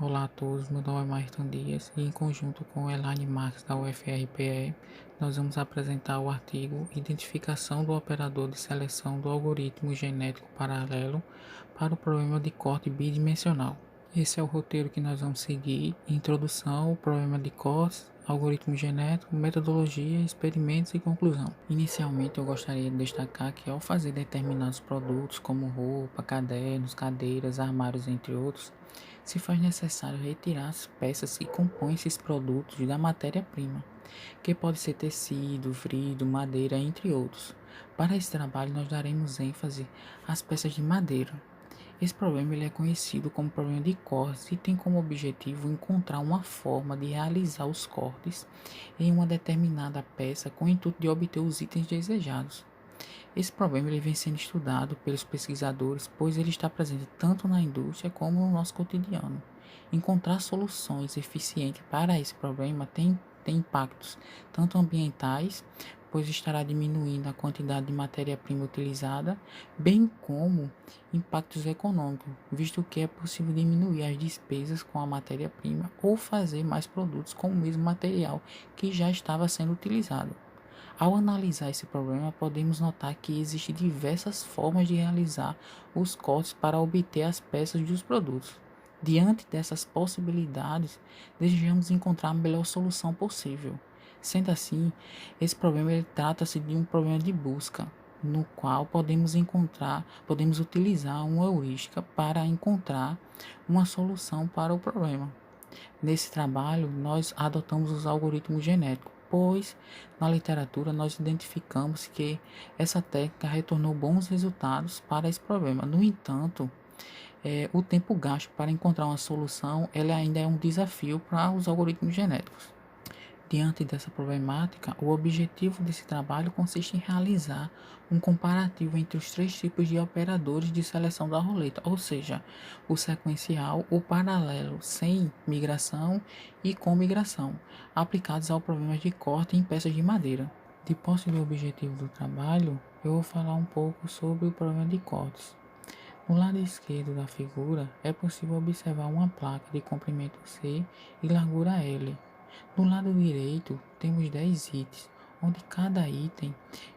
Olá a todos, meu nome é Marton Dias e em conjunto com Elaine Marques da UFRPE, nós vamos apresentar o artigo Identificação do operador de seleção do algoritmo genético paralelo para o problema de corte bidimensional. Esse é o roteiro que nós vamos seguir: introdução, problema de corte, algoritmo genético, metodologia, experimentos e conclusão. Inicialmente, eu gostaria de destacar que ao fazer determinados produtos como roupa, cadernos, cadeiras, armários, entre outros, se faz necessário retirar as peças que compõem esses produtos da matéria-prima, que pode ser tecido, vidro, madeira, entre outros. Para esse trabalho, nós daremos ênfase às peças de madeira. Esse problema ele é conhecido como problema de cortes e tem como objetivo encontrar uma forma de realizar os cortes em uma determinada peça com o intuito de obter os itens desejados. Esse problema ele vem sendo estudado pelos pesquisadores, pois ele está presente tanto na indústria como no nosso cotidiano. Encontrar soluções eficientes para esse problema tem impactos tanto ambientais, pois estará diminuindo a quantidade de matéria-prima utilizada, bem como impactos econômicos, visto que é possível diminuir as despesas com a matéria-prima ou fazer mais produtos com o mesmo material que já estava sendo utilizado. Ao analisar esse problema, podemos notar que existem diversas formas de realizar os cortes para obter as peças dos produtos. Diante dessas possibilidades, desejamos encontrar a melhor solução possível. Sendo assim, esse problema trata-se de um problema de busca, no qual podemos utilizar uma heurística para encontrar uma solução para o problema. Nesse trabalho, nós adotamos os algoritmos genéticos, pois na literatura nós identificamos que essa técnica retornou bons resultados para esse problema. No entanto, o tempo gasto para encontrar uma solução ele ainda é um desafio para os algoritmos genéticos. Diante dessa problemática, o objetivo desse trabalho consiste em realizar um comparativo entre os três tipos de operadores de seleção da roleta, ou seja, o sequencial, o paralelo sem migração e com migração, aplicados ao problema de corte em peças de madeira. De posse do objetivo do trabalho, eu vou falar um pouco sobre o problema de cortes. No lado esquerdo da figura, é possível observar uma placa de comprimento C e largura L. No lado direito, temos 10 itens, onde cada item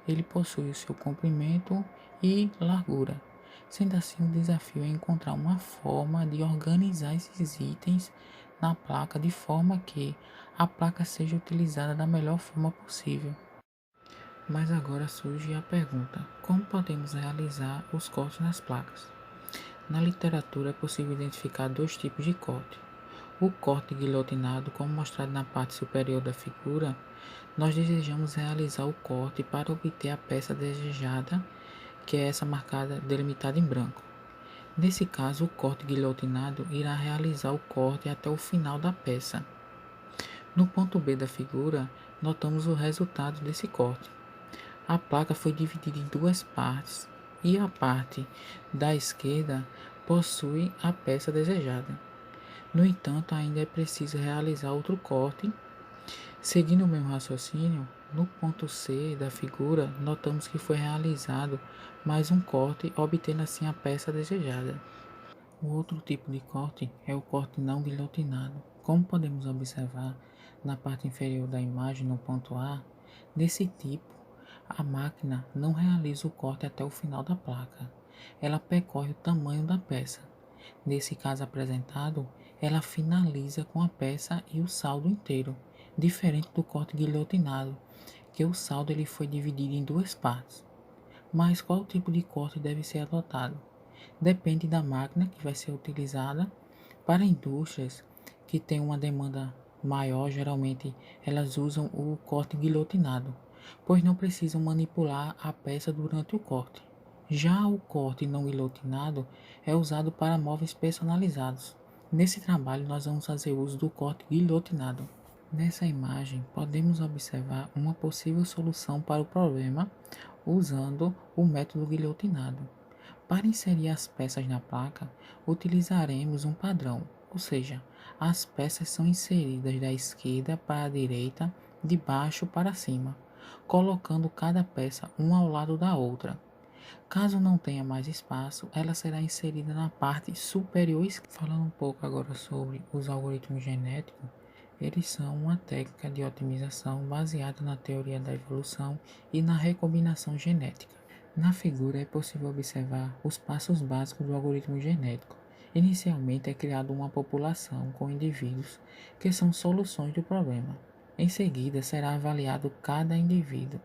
ele possui o seu comprimento e largura. Sendo assim, o desafio é encontrar uma forma de organizar esses itens na placa de forma que a placa seja utilizada da melhor forma possível. Mas agora surge a pergunta: como podemos realizar os cortes nas placas? Na literatura é possível identificar dois tipos de corte. O corte guilhotinado, como mostrado na parte superior da figura, nós desejamos realizar o corte para obter a peça desejada, que é essa marcada delimitada em branco. Nesse caso, o corte guilhotinado irá realizar o corte até o final da peça. No ponto B da figura, notamos o resultado desse corte. A placa foi dividida em duas partes e a parte da esquerda possui a peça desejada. No entanto, ainda é preciso realizar outro corte. Seguindo o mesmo raciocínio, no ponto C da figura, notamos que foi realizado mais um corte, obtendo assim a peça desejada. O outro tipo de corte é o corte não guilhotinado. Como podemos observar na parte inferior da imagem, no ponto A, desse tipo, a máquina não realiza o corte até o final da placa. Ela percorre o tamanho da peça. Nesse caso apresentado, ela finaliza com a peça e o saldo inteiro, diferente do corte guilhotinado, que o saldo ele foi dividido em duas partes. Mas qual tipo de corte deve ser adotado? Depende da máquina que vai ser utilizada. Para indústrias que têm uma demanda maior, geralmente elas usam o corte guilhotinado, pois não precisam manipular a peça durante o corte. Já o corte não guilhotinado é usado para móveis personalizados. Nesse trabalho, nós vamos fazer uso do corte guilhotinado. Nessa imagem, podemos observar uma possível solução para o problema usando o método guilhotinado. Para inserir as peças na placa, utilizaremos um padrão, ou seja, as peças são inseridas da esquerda para a direita, de baixo para cima, colocando cada peça uma ao lado da outra. Caso não tenha mais espaço, ela será inserida na parte superior. Falando um pouco agora sobre os algoritmos genéticos, eles são uma técnica de otimização baseada na teoria da evolução e na recombinação genética. Na figura é possível observar os passos básicos do algoritmo genético. Inicialmente é criada uma população com indivíduos que são soluções do problema. Em seguida será avaliado cada indivíduo.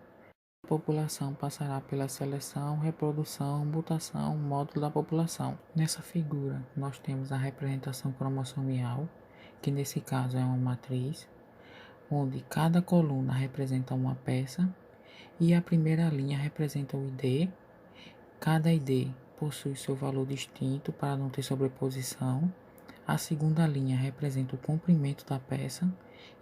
A população passará pela seleção, reprodução, mutação, módulo da população. Nessa figura, nós temos a representação cromossomial, que nesse caso é uma matriz, onde cada coluna representa uma peça e a primeira linha representa o ID. Cada ID possui seu valor distinto para não ter sobreposição. A segunda linha representa o comprimento da peça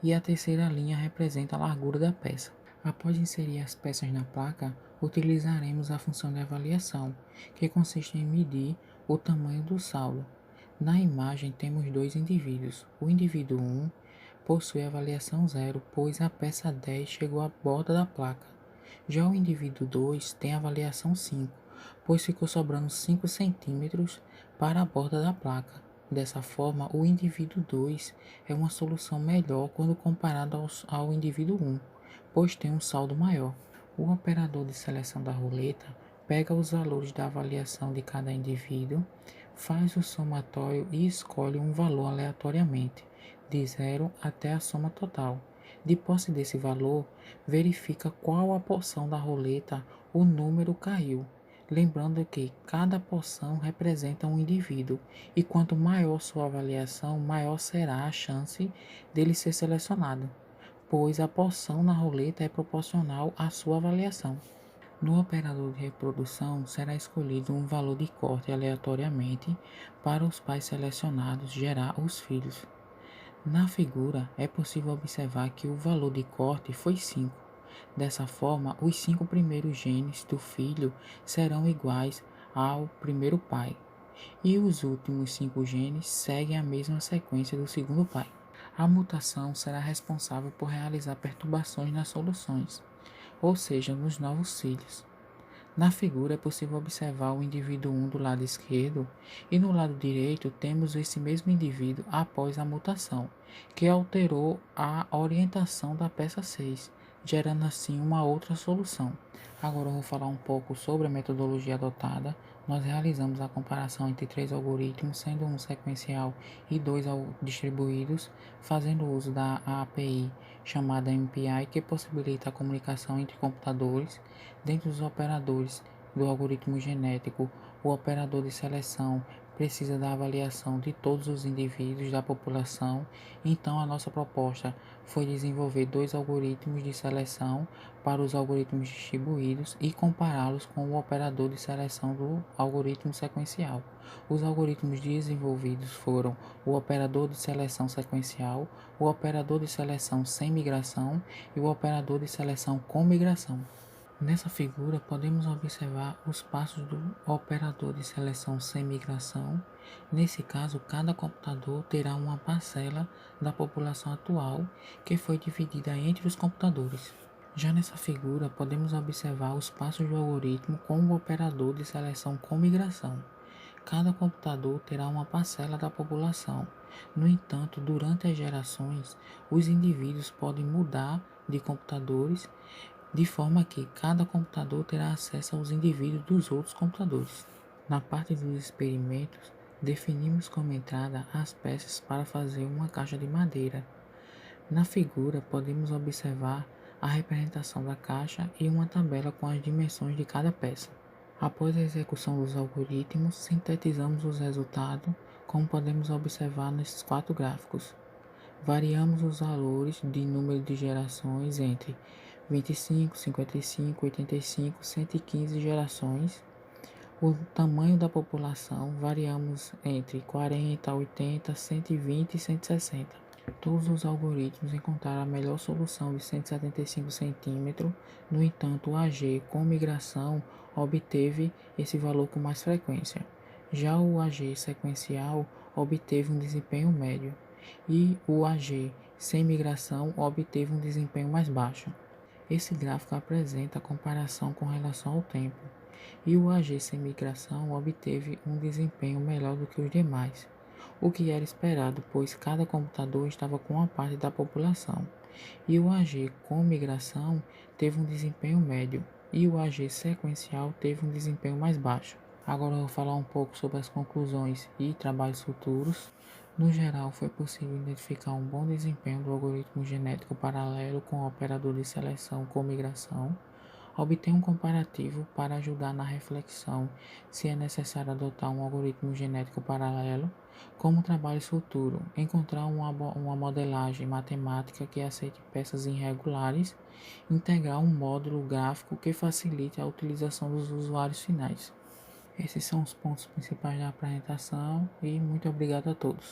e a terceira linha representa a largura da peça. Após inserir as peças na placa, utilizaremos a função de avaliação, que consiste em medir o tamanho do saldo. Na imagem temos dois indivíduos. O indivíduo 1 possui avaliação 0, pois a peça 10 chegou à borda da placa. Já o indivíduo 2 tem avaliação 5, pois ficou sobrando 5 centímetros para a borda da placa. Dessa forma, o indivíduo 2 é uma solução melhor quando comparado ao indivíduo 1, pois tem um saldo maior. O operador de seleção da roleta pega os valores da avaliação de cada indivíduo, faz o somatório e escolhe um valor aleatoriamente, de 0 até a soma total. De posse desse valor, verifica qual a porção da roleta o número caiu. Lembrando que cada porção representa um indivíduo e quanto maior sua avaliação, maior será a chance dele ser selecionado, pois a porção na roleta é proporcional à sua avaliação. No operador de reprodução, será escolhido um valor de corte aleatoriamente para os pais selecionados gerar os filhos. Na figura, é possível observar que o valor de corte foi 5. Dessa forma, os 5 primeiros genes do filho serão iguais ao primeiro pai, e os últimos 5 genes seguem a mesma sequência do segundo pai. A mutação será responsável por realizar perturbações nas soluções, ou seja, nos novos filhos. Na figura é possível observar o indivíduo 1 do lado esquerdo e no lado direito temos esse mesmo indivíduo após a mutação, que alterou a orientação da peça 6, gerando assim uma outra solução. Agora eu vou falar um pouco sobre a metodologia adotada. Nós realizamos a comparação entre 3 algoritmos, sendo um sequencial e 2 distribuídos, fazendo uso da API chamada MPI, que possibilita a comunicação entre computadores. Dentre os operadores do algoritmo genético, o operador de seleção precisa da avaliação de todos os indivíduos da população. Então, a nossa proposta foi desenvolver 2 algoritmos de seleção para os algoritmos distribuídos e compará-los com o operador de seleção do algoritmo sequencial. Os algoritmos desenvolvidos foram o operador de seleção sequencial, o operador de seleção sem migração e o operador de seleção com migração. Nessa figura, podemos observar os passos do operador de seleção sem migração. Nesse caso, cada computador terá uma parcela da população atual que foi dividida entre os computadores. Já nessa figura, podemos observar os passos do algoritmo com o operador de seleção com migração. Cada computador terá uma parcela da população. No entanto, durante as gerações, os indivíduos podem mudar de computadores, de forma que cada computador terá acesso aos indivíduos dos outros computadores. Na parte dos experimentos, definimos como entrada as peças para fazer uma caixa de madeira. Na figura, podemos observar a representação da caixa e uma tabela com as dimensões de cada peça. Após a execução dos algoritmos, sintetizamos os resultados, como podemos observar nesses 4 gráficos. Variamos os valores de número de gerações entre 25, 55, 85, 115 gerações. O tamanho da população variamos entre 40, 80, 120 e 160. Todos os algoritmos encontraram a melhor solução de 175 centímetros. No entanto, o AG com migração obteve esse valor com mais frequência. Já o AG sequencial obteve um desempenho médio e o AG sem migração obteve um desempenho mais baixo. Esse gráfico apresenta a comparação com relação ao tempo. e o AG sem migração obteve um desempenho melhor do que os demais, o que era esperado, pois cada computador estava com uma parte da população, e o AG com migração teve um desempenho médio, e o AG sequencial teve um desempenho mais baixo. Agora eu vou falar um pouco sobre as conclusões e trabalhos futuros. No geral, foi possível identificar um bom desempenho do algoritmo genético paralelo com o operador de seleção com migração, obter um comparativo para ajudar na reflexão se é necessário adotar um algoritmo genético paralelo. Como trabalho futuro, encontrar uma modelagem matemática que aceite peças irregulares, integrar um módulo gráfico que facilite a utilização dos usuários finais. Esses são os pontos principais da apresentação e muito obrigado a todos.